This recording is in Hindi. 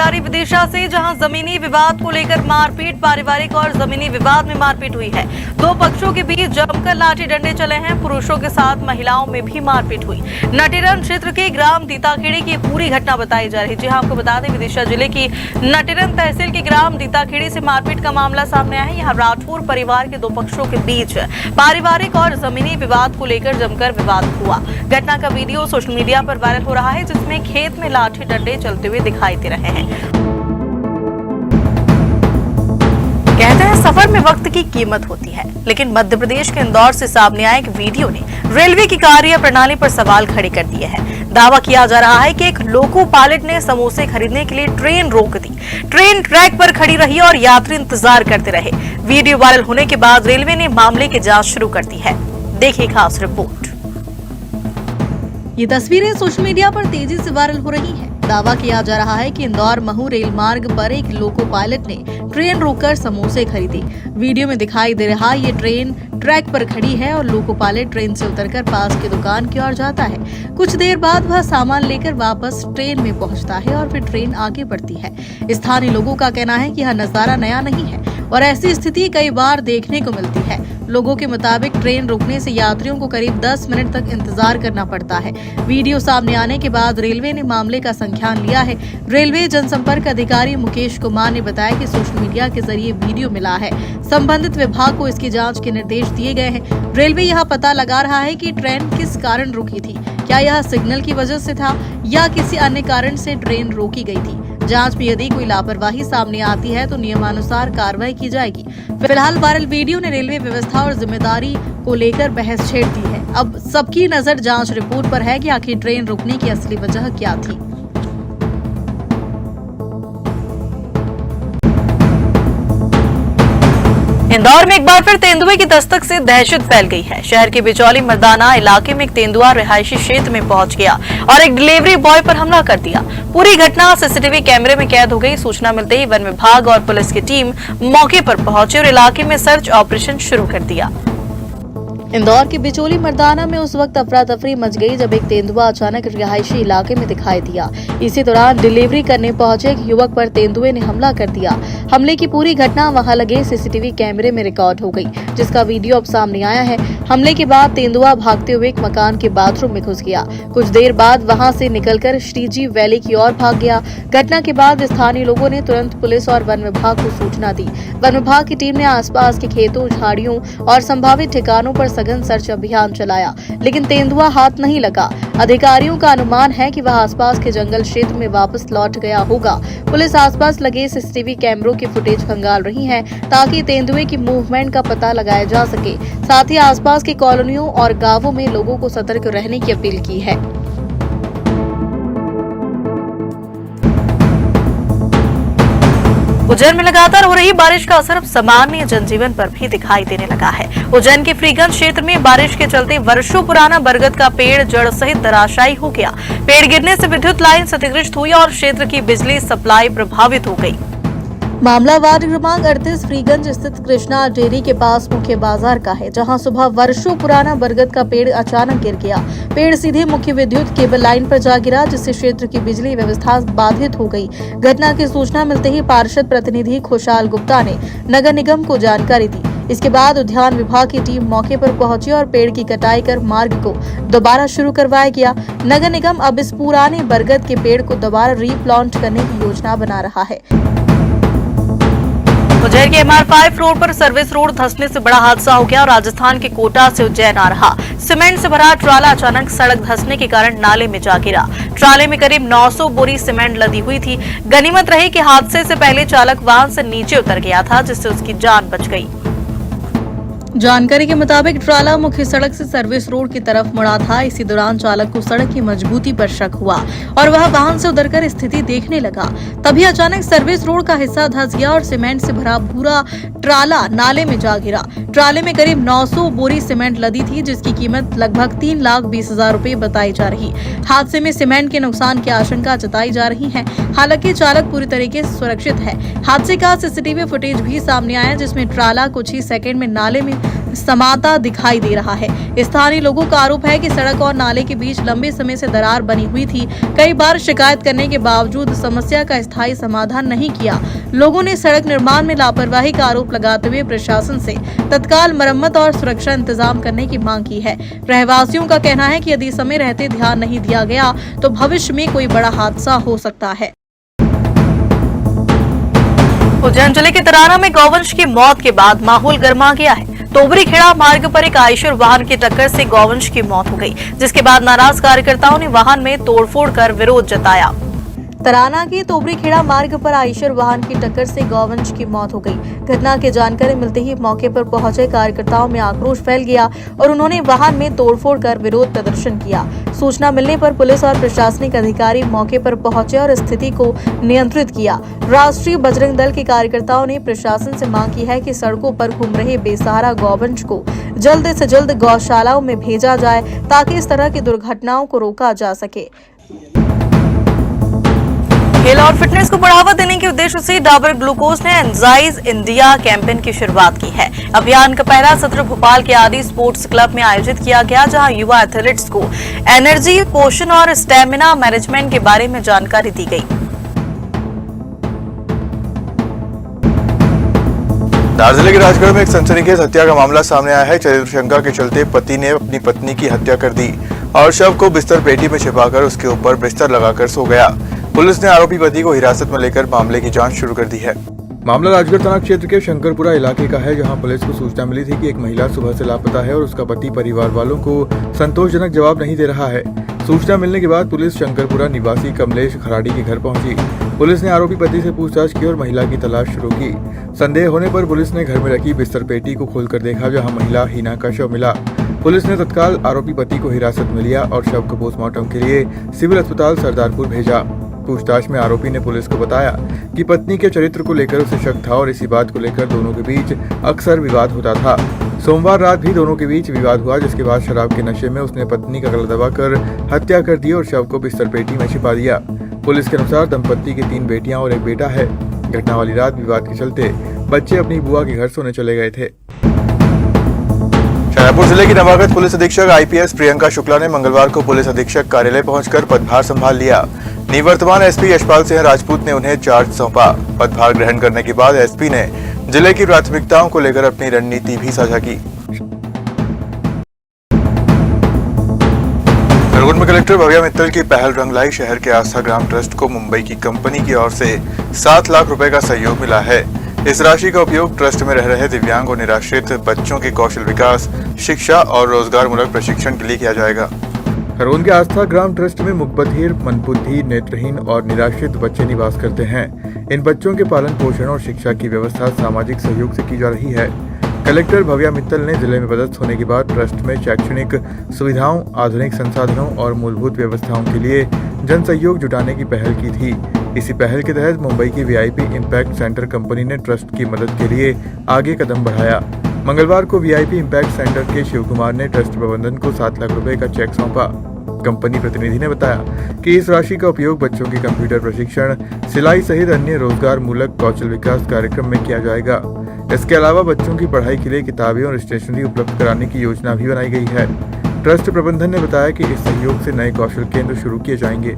जानकारी विदिशा से, जहां जमीनी विवाद को लेकर मारपीट, पारिवारिक और जमीनी विवाद में मारपीट हुई है। दो पक्षों के बीच जमकर लाठी डंडे चले हैं। पुरुषों के साथ महिलाओं में भी मारपीट हुई। नटेरन क्षेत्र के ग्राम दीताखेड़ी की पूरी घटना बताई जा रही है। जी हां, आपको बता दें, विदिशा जिले की नटेरन तहसील के ग्राम दीताखेड़ी से मारपीट का मामला सामने आया है। यहाँ राठौर परिवार के दो पक्षों के बीच पारिवारिक और जमीनी विवाद को लेकर जमकर विवाद हुआ। घटना का वीडियो सोशल मीडिया पर वायरल हो रहा है, जिसमें खेत में लाठी डंडे चलते हुए दिखाई दे रहे हैं। कहते हैं सफर में वक्त की कीमत होती है, लेकिन मध्य प्रदेश के इंदौर से सामने आए एक वीडियो ने रेलवे की कार्य प्रणाली पर सवाल खड़े कर दिए हैं। दावा किया जा रहा है कि एक लोको पायलट ने समोसे खरीदने के लिए ट्रेन रोक दी। ट्रेन ट्रैक पर खड़ी रही और यात्री इंतजार करते रहे। वीडियो वायरल होने के बाद रेलवे ने मामले की जांच शुरू कर दी है। देखिए खास रिपोर्ट। ये तस्वीरें सोशल मीडिया पर तेजी से वायरल हो रही हैं। दावा किया जा रहा है कि इंदौर महू रेल मार्ग पर एक लोको पायलट ने ट्रेन रोककर समोसे खरीदे। वीडियो में दिखाई दे रहा ये ट्रेन ट्रैक पर खड़ी है और लोको पायलट ट्रेन से उतरकर पास की दुकान की ओर जाता है। कुछ देर बाद वह सामान लेकर वापस ट्रेन में पहुंचता है और फिर ट्रेन आगे बढ़ती है। स्थानीय लोगों का कहना है कि यह नजारा नया नहीं है और ऐसी स्थिति कई बार देखने को मिलती है। लोगों के मुताबिक ट्रेन रुकने से यात्रियों को करीब 10 मिनट तक इंतजार करना पड़ता है। वीडियो सामने आने के बाद रेलवे ने मामले का संज्ञान लिया है। रेलवे जनसंपर्क अधिकारी मुकेश कुमार ने बताया कि सोशल मीडिया के जरिए वीडियो मिला है। संबंधित विभाग को इसकी जांच के निर्देश दिए गए हैं। रेलवे यह पता लगा रहा है कि ट्रेन किस कारण रुकी थी। क्या यह सिग्नल की वजह से था या किसी अन्य कारण से ट्रेन रोकी गई थी। जांच में यदि कोई लापरवाही सामने आती है तो नियमानुसार कार्रवाई की जाएगी। फिलहाल वायरल वीडियो ने रेलवे व्यवस्था और जिम्मेदारी को लेकर बहस छेड़ दी है। अब सबकी नजर जांच रिपोर्ट पर है कि आखिर ट्रेन रुकने की असली वजह क्या थी। इंदौर में एक बार फिर तेंदुए की दस्तक से दहशत फैल गई है। शहर के बिचौली मर्दाना इलाके में एक तेंदुआ रिहायशी क्षेत्र में पहुंच गया और एक डिलीवरी बॉय पर हमला कर दिया। पूरी घटना सीसीटीवी कैमरे में कैद हो गई। सूचना मिलते ही वन विभाग और पुलिस की टीम मौके पर पहुंची और इलाके में सर्च ऑपरेशन शुरू कर दिया। इंदौर के बिचौली मर्दाना में उस वक्त अफरा तफरी मच गई जब एक तेंदुआ अचानक रिहायशी इलाके में दिखाई दिया। इसी दौरान डिलीवरी करने पहुंचे एक युवक पर तेंदुए ने हमला कर दिया। हमले की पूरी घटना वहां लगे सीसीटीवी कैमरे में रिकॉर्ड हो गई, जिसका वीडियो अब सामने आया है। हमले के बाद तेंदुआ भागते हुए एक मकान के बाथरूम में घुस गया। कुछ देर बाद वहां से निकलकर श्रीजी वैली की ओर भाग गया। घटना के बाद स्थानीय लोगों ने तुरंत पुलिस और वन विभाग को सूचना दी। वन विभाग की टीम ने आसपास के खेतों, झाड़ियों और संभावित ठिकानों पर सघन सर्च अभियान चलाया, लेकिन तेंदुआ हाथ नहीं लगा। अधिकारियों का अनुमान है कि वह आसपास के जंगल क्षेत्र में वापस लौट गया होगा। पुलिस आसपास लगे सीसीटीवी कैमरों की फुटेज खंगाल रही है ताकि तेंदुए की मूवमेंट का पता लगाया जा सके। साथ ही आसपास की कॉलोनियों और गांवों में लोगों को सतर्क रहने की अपील की है। उज्जैन में लगातार हो रही बारिश का असर अब सामान्य जनजीवन पर भी दिखाई देने लगा है। उज्जैन के फ्रीगंज क्षेत्र में बारिश के चलते वर्षों पुराना बरगद का पेड़ जड़ सहित धराशायी हो गया। पेड़ गिरने से विद्युत लाइन क्षतिग्रस्त हुई और क्षेत्र की बिजली सप्लाई प्रभावित हो गई। मामला वार्ड क्रमांक 38 फ्रीगंज स्थित कृष्णा डेयरी के पास मुख्य बाजार का है, जहां सुबह वर्षों पुराना बरगद का पेड़ अचानक गिर गया। पेड़ सीधे मुख्य विद्युत केबल लाइन पर जा गिरा, जिससे क्षेत्र की बिजली व्यवस्था बाधित हो गई। घटना की सूचना मिलते ही पार्षद प्रतिनिधि खुशहाल गुप्ता ने नगर निगम को जानकारी दी। इसके बाद उद्यान विभाग की टीम मौके पर पहुंची और पेड़ की कटाई कर मार्ग को दोबारा शुरू करवाया गया। नगर निगम अब इस पुराने बरगद के पेड़ को दोबारा रीप्लांट करने की योजना बना रहा है। उज्जैन के MR5 रोड पर सर्विस रोड धंसने से बड़ा हादसा हो गया। राजस्थान के कोटा से उज्जैन आ रहा सीमेंट से भरा ट्राला अचानक सड़क धंसने के कारण नाले में जा गिरा। ट्राले में करीब 900 बोरी सीमेंट लदी हुई थी। गनीमत रही कि हादसे से पहले चालक वाहन से नीचे उतर गया था, जिससे उसकी जान बच गई। जानकारी के मुताबिक ट्राला मुख्य सड़क से सर्विस रोड की तरफ मुड़ा था। इसी दौरान चालक को सड़क की मजबूती पर शक हुआ और वह वाहन से उतरकर स्थिति देखने लगा। तभी अचानक सर्विस रोड का हिस्सा धंस गया और सीमेंट से भरा पूरा ट्राला नाले में जा गिरा। ट्राले में करीब 900 बोरी सीमेंट लदी थी, जिसकी कीमत लगभग 3,20,000 रुपए बताई जा रही। हादसे में सीमेंट के नुकसान की आशंका जताई जा रही है। हालांकि चालक पूरी तरीके से सुरक्षित है। हादसे का सीसीटीवी फुटेज भी सामने आया, जिसमें ट्राला कुछ ही सेकंड में नाले में समाता दिखाई दे रहा है। स्थानीय लोगों का आरोप है कि सड़क और नाले के बीच लंबे समय से दरार बनी हुई थी। कई बार शिकायत करने के बावजूद समस्या का स्थायी समाधान नहीं किया। लोगों ने सड़क निर्माण में लापरवाही का आरोप लगाते हुए प्रशासन से तत्काल मरम्मत और सुरक्षा इंतजाम करने की मांग की है। रहवासियों का कहना है कि यदि समय रहते ध्यान नहीं दिया गया तो भविष्य में कोई बड़ा हादसा हो सकता है। उज्जैन जिले के तराना में गौवंश की मौत के बाद माहौल गर्मा गया है। तोबरी खेड़ा मार्ग पर एक आयशर वाहन की टक्कर से गौवंश की मौत हो गई, जिसके बाद नाराज कार्यकर्ताओं ने वाहन में तोड़फोड़ कर विरोध जताया। तराना के तोबरी खेड़ा मार्ग पर आयशर वाहन की टक्कर से गौवंश की मौत हो गई। घटना की जानकारी मिलते ही मौके पर पहुंचे कार्यकर्ताओं में आक्रोश फैल गया और उन्होंने वाहन में तोड़फोड़ कर विरोध प्रदर्शन किया। सूचना मिलने पर पुलिस और प्रशासनिक अधिकारी मौके पर पहुंचे और स्थिति को नियंत्रित किया। राष्ट्रीय बजरंग दल के कार्यकर्ताओं ने प्रशासन से मांग की है कि सड़कों पर घूम रहे बेसहारा गौवंश को जल्द से जल्द गौशालाओं में भेजा जाए ताकि इस तरह की दुर्घटनाओं को रोका जा सके। खेल और फिटनेस को बढ़ावा देने के उद्देश्य से डाबर ग्लूकोज ने एंजाइज इंडिया कैंपेन की शुरुआत की है। अभियान का पहला सत्र भोपाल के आदि स्पोर्ट्स क्लब में आयोजित किया गया, जहां युवा एथलीट्स को एनर्जी, पोषण और स्टेमिना मैनेजमेंट के बारे में जानकारी दी गई। धार जिले के राजगढ़ में एक सनसनीखेज हत्या का मामला सामने आया है। चरित्र शंका के चलते पति ने अपनी पत्नी की हत्या कर दी और शव को बिस्तर पेटी में छिपाकर उसके ऊपर बिस्तर लगाकर सो गया। पुलिस ने आरोपी पति को हिरासत में लेकर मामले की जांच शुरू कर दी है। मामला राजगढ़ थाना क्षेत्र के शंकरपुरा इलाके का है, जहां पुलिस को सूचना मिली थी कि एक महिला सुबह से लापता है और उसका पति परिवार वालों को संतोषजनक जवाब नहीं दे रहा है। सूचना मिलने के बाद पुलिस शंकरपुरा निवासी कमलेश खराड़ी के घर पहुंची। पुलिस ने आरोपी पति से पूछताछ की और महिला की तलाश शुरू की। संदेह होने पर पुलिस ने घर में रखी बिस्तर पेटी को खोलकर देखा, जहां महिला हीना का शव मिला। पुलिस ने तत्काल आरोपी पति को हिरासत में लिया और शव को पोस्टमार्टम के लिए सिविल अस्पताल सरदारपुर भेजा। पूछताछ में आरोपी ने पुलिस को बताया कि पत्नी के चरित्र को लेकर उसे शक था और इसी बात को लेकर दोनों के बीच अक्सर विवाद होता था। सोमवार रात भी दोनों के बीच विवाद हुआ, जिसके बाद शराब के नशे में उसने पत्नी का गला दबाकर हत्या कर दी और शव को बिस्तर पेटी में छिपा दिया। पुलिस के अनुसार दंपत्ति की 3 बेटियां और एक बेटा है। घटना वाली रात विवाद के चलते बच्चे अपनी बुआ के घर सोने चले गए थे। शाहपुर जिले की नवागत पुलिस अधीक्षक आईपीएस प्रियंका शुक्ला ने मंगलवार को पुलिस अधीक्षक कार्यालय पहुंचकर पदभार संभाल लिया। निवर्तमान एसपी यशपाल सिंह राजपूत ने उन्हें चार्ज सौंपा। पदभार ग्रहण करने के बाद एसपी ने जिले की प्राथमिकताओं को लेकर अपनी रणनीति भी साझा की। खरगोन में कलेक्टर भव्या मित्तल की पहल रंग लाई। शहर के आस्था ग्राम ट्रस्ट को मुंबई की कंपनी की ओर से 7 लाख रुपए का सहयोग मिला है। इस राशि का उपयोग ट्रस्ट में रह रहे दिव्यांग और निराश्रित बच्चों के कौशल विकास, शिक्षा और रोजगार मूलक प्रशिक्षण के लिए किया जाएगा। खरगोन के आस्था ग्राम ट्रस्ट में मुकबधिर, मंदबुद्धि, नेत्रहीन और निराश्रित बच्चे निवास करते हैं। इन बच्चों के पालन पोषण और शिक्षा की व्यवस्था सामाजिक सहयोग से की जा रही है। कलेक्टर भव्या मित्तल ने जिले में पदस्थ होने के बाद ट्रस्ट में शैक्षणिक सुविधाओं, आधुनिक संसाधनों और मूलभूत व्यवस्थाओं के लिए जन सहयोग जुटाने की पहल की थी। इसी पहल के तहत मुंबई की वीआईपी इम्पैक्ट सेंटर कंपनी ने ट्रस्ट की मदद के लिए आगे कदम बढ़ाया। मंगलवार को वीआईपी इम्पैक्ट सेंटर के शिव कुमार ने ट्रस्ट प्रबंधन को 7 लाख रुपए का चेक सौंपा। कंपनी प्रतिनिधि ने बताया कि इस राशि का उपयोग बच्चों के कंप्यूटर प्रशिक्षण, सिलाई सहित अन्य रोजगार मूलक कौशल विकास कार्यक्रम में किया जाएगा। इसके अलावा बच्चों की पढ़ाई के लिए किताबें और स्टेशनरी उपलब्ध कराने की योजना भी बनाई गई है। ट्रस्ट प्रबंधन ने बताया कि इस सहयोग से नए कौशल केंद्र शुरू किए जाएंगे।